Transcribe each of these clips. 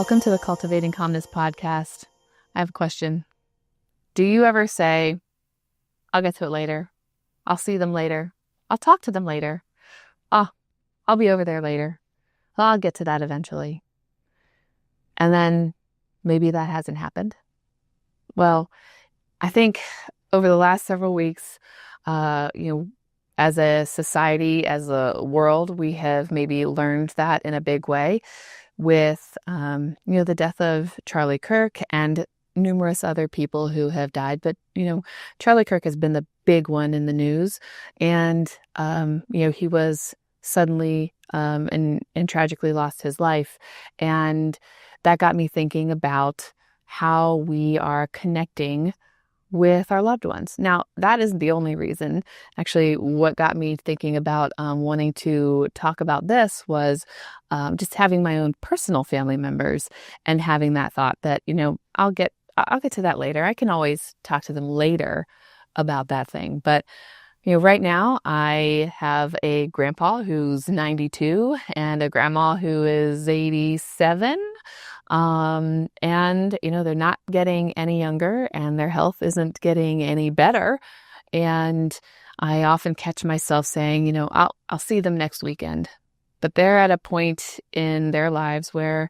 Welcome to the Cultivating Calmness Podcast. I have a question. Do you ever say, I'll get to it later. I'll see them later. I'll talk to them later. I'll be over there later. I'll get to that eventually. And then maybe that hasn't happened. Well, I think over the last several weeks, as a society, as a world, we have maybe learned that in a big way with, the death of 𝗕𝗽𝗃𝗀𝘁 and numerous other people who have died. But, 𝗕𝗽𝗃𝗀𝗃 has been the big one in the news. And, he was suddenly and tragically lost his life. And that got me thinking about how we are connecting with our loved ones. Now, that isn't the only reason. Actually, what got me thinking about wanting to talk about this was just having my own personal family members and having that thought that, I'll get to that later. I can always talk to them later about that thing. But, right now I have a grandpa who's 92 and a grandma who is 87. And, they're not getting any younger and their health isn't getting any better. And I often catch myself saying, I'll see them next weekend. But they're at a point in their lives where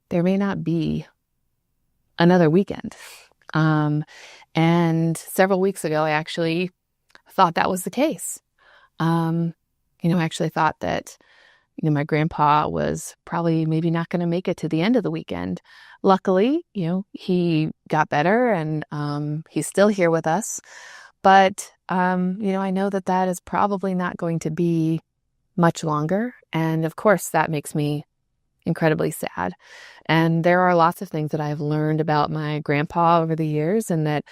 there may not be another weekend. And several weeks ago, I actually thought that was the case. I actually thought that my grandpa was probably maybe not going to make it to the end of the weekend. Luckily, he got better and he's still here with us. But, I know that is probably not going to be much longer. And of course, that makes me incredibly sad. And there are lots of things that I've learned about my grandpa over the years and that,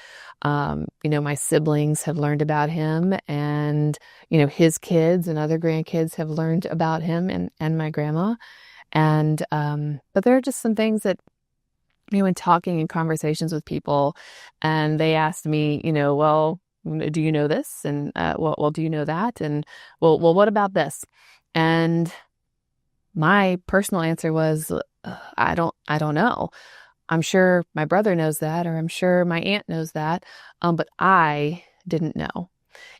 my siblings have learned about him and, his kids and other grandkids have learned about him and my grandma. And, but there are just some things that, in talking in conversations with people and they asked me, well, do you know this? And, well, do you know that? And well, what about this? And my personal answer was, I don't know. I'm sure my brother knows that, or I'm sure my aunt knows that, but I didn't know.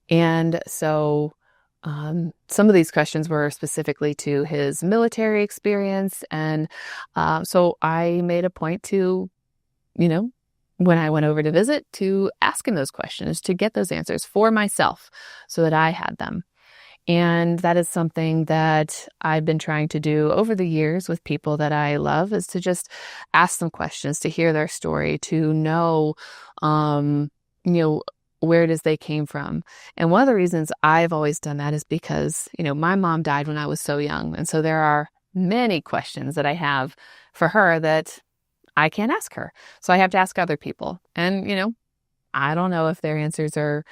And so some of these questions were specifically to his military experience. And so I made a point to, when I went over to visit, to ask him those questions, to get those answers for myself so that I had them. And that is something that I've been trying to do over the years with people that I love, is to just ask them questions, to hear their story, to know, where it is they came from. And one of the reasons I've always done that is because, my mom died when I was so young. And so there are many questions that I have for her that I can't ask her. So I have to ask other people. And, I don't know if their answers are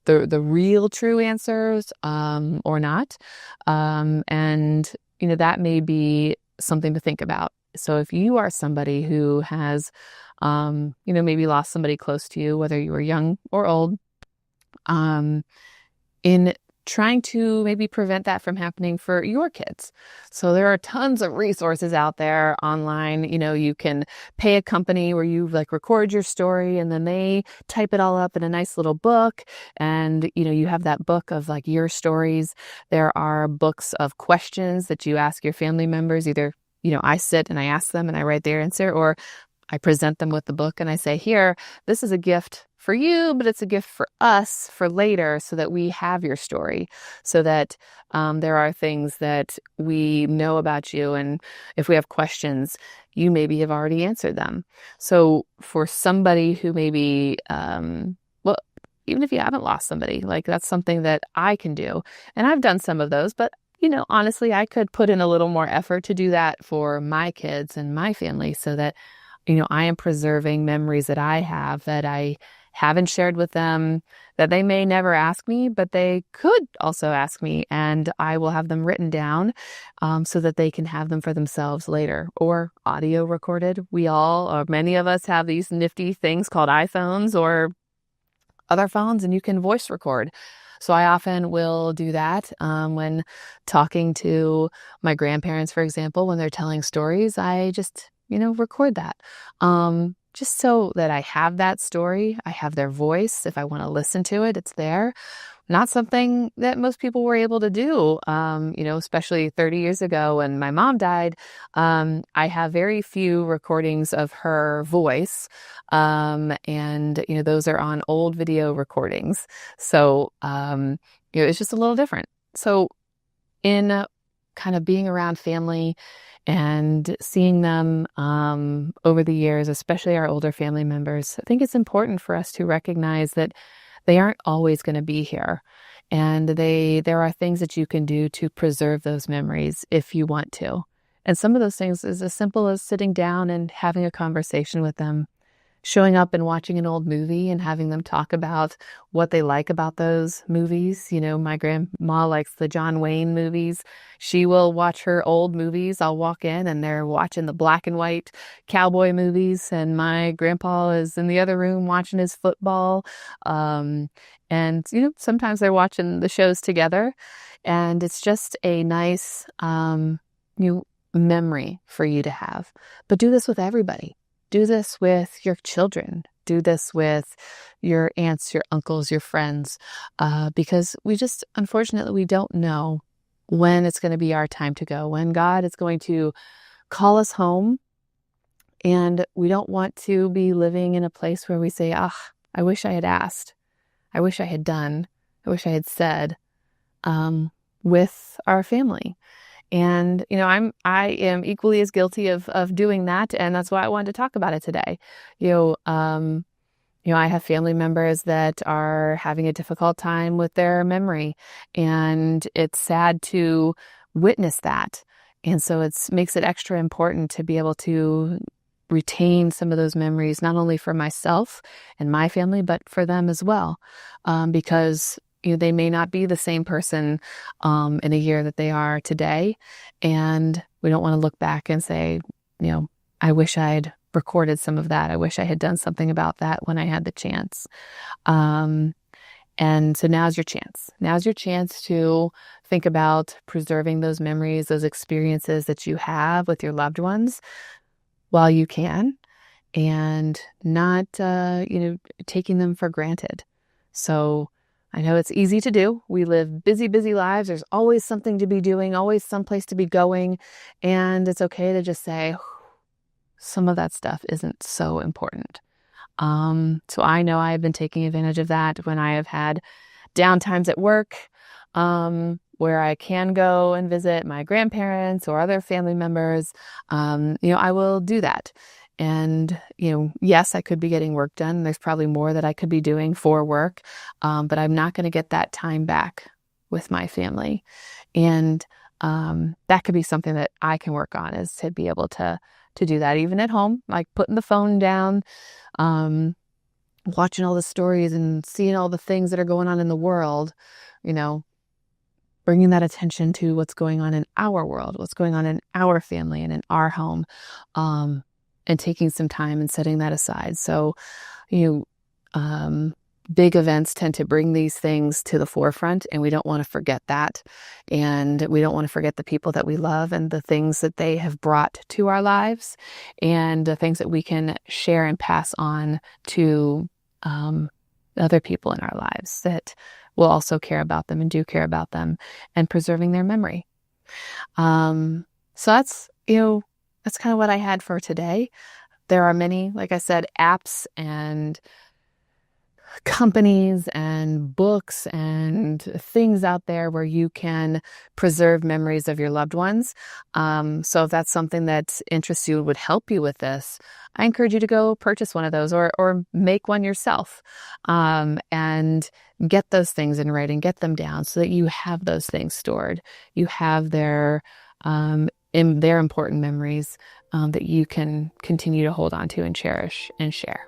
the real true answers or not. And, that may be something to think about. So if you are somebody who has, maybe lost somebody close to you, whether you were young or old, in trying to maybe prevent that from happening for your kids. So there are tons of resources out there online. You can pay a company where you record your story and then they type it all up in a nice little book. And, you have that book of your stories. There are books of questions that you ask your family members. Either, I sit and I ask them and I write their answer, or I present them with the book and I say, here, this is a gift for you, but it's a gift for us for later so that we have your story, so that there are things that we know about you. And if we have questions, you maybe have already answered them. So for somebody who maybe, even if you haven't lost somebody, that's something that I can do. And I've done some of those, but honestly, I could put in a little more effort to do that for my kids and my family so that, I am preserving memories that I have that I haven't shared with them, that they may never ask me, but they could also ask me, and I will have them written down so that they can have them for themselves later, or audio recorded. We all, or many of us, have these nifty things called iPhones or other phones, and you can voice record. So I often will do that when talking to my grandparents, for example, when they're telling stories. I just, record that. Just so that I have that story, I have their voice. If I want to listen to it, it's there. Not something that most people were able to do, especially 30 years ago when my mom died. I have very few recordings of her voice, and those are on old video recordings. So, it's just a little different. So in kind of being around family and seeing them over the years, especially our older family members, I think it's important for us to recognize that they aren't always going to be here. And there are things that you can do to preserve those memories if you want to. And some of those things is as simple as sitting down and having a conversation with them, showing up and watching an old movie and having them talk about what they like about those movies. My grandma likes the John Wayne movies. She will watch her old movies. I'll walk in and they're watching the black and white cowboy movies, and my grandpa is in the other room watching his football. And sometimes they're watching the shows together, and it's just a nice memory for you to have. But do this with everybody. Do this with your children. Do this with your aunts, your uncles, your friends, because unfortunately, we don't know when it's going to be our time to go, when God is going to call us home. And we don't want to be living in a place where we say, I wish I had asked. I wish I had done. I wish I had said with our family. And, I am equally as guilty of doing that. And that's why I wanted to talk about it today. I have family members that are having a difficult time with their memory, and it's sad to witness that. And so it makes it extra important to be able to retain some of those memories, not only for myself and my family, but for them as well. Because they may not be the same person in a year that they are today. And we don't want to look back and say, I wish I'd recorded some of that. I wish I had done something about that when I had the chance. And so now's your chance. Now's your chance to think about preserving those memories, those experiences that you have with your loved ones while you can, and not, taking them for granted. So I know it's easy to do. We live busy, busy lives. There's always something to be doing, always someplace to be going. And it's okay to just say, some of that stuff isn't so important. So I know I've been taking advantage of that when I have had downtimes at work, where I can go and visit my grandparents or other family members. I will do that. And, yes, I could be getting work done. There's probably more that I could be doing for work, but I'm not going to get that time back with my family. And that could be something that I can work on, is to be able to do that even at home, like putting the phone down, watching all the stories and seeing all the things that are going on in the world, bringing that attention to what's going on in our world, what's going on in our family and in our home. And taking some time and setting that aside. So, big events tend to bring these things to the forefront, and we don't want to forget that. And we don't want to forget the people that we love and the things that they have brought to our lives, and the things that we can share and pass on to other people in our lives that will also care about them and do care about them, and preserving their memory. So that's kind of what I had for today. There are many, like I said, apps and companies and books and things out there where you can preserve memories of your loved ones. So if that's something that interests you, would help you with this, I encourage you to go purchase one of those or make one yourself, and get those things in writing, get them down so that you have those things stored. You have their important memories that you can continue to hold on to and cherish and share.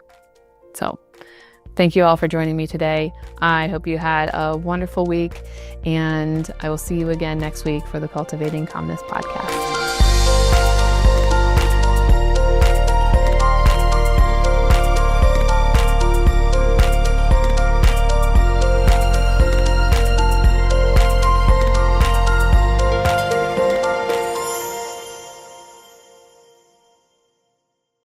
So thank you all for joining me today. I hope you had a wonderful week, and I will see you again next week for the Cultivating Calmness podcast.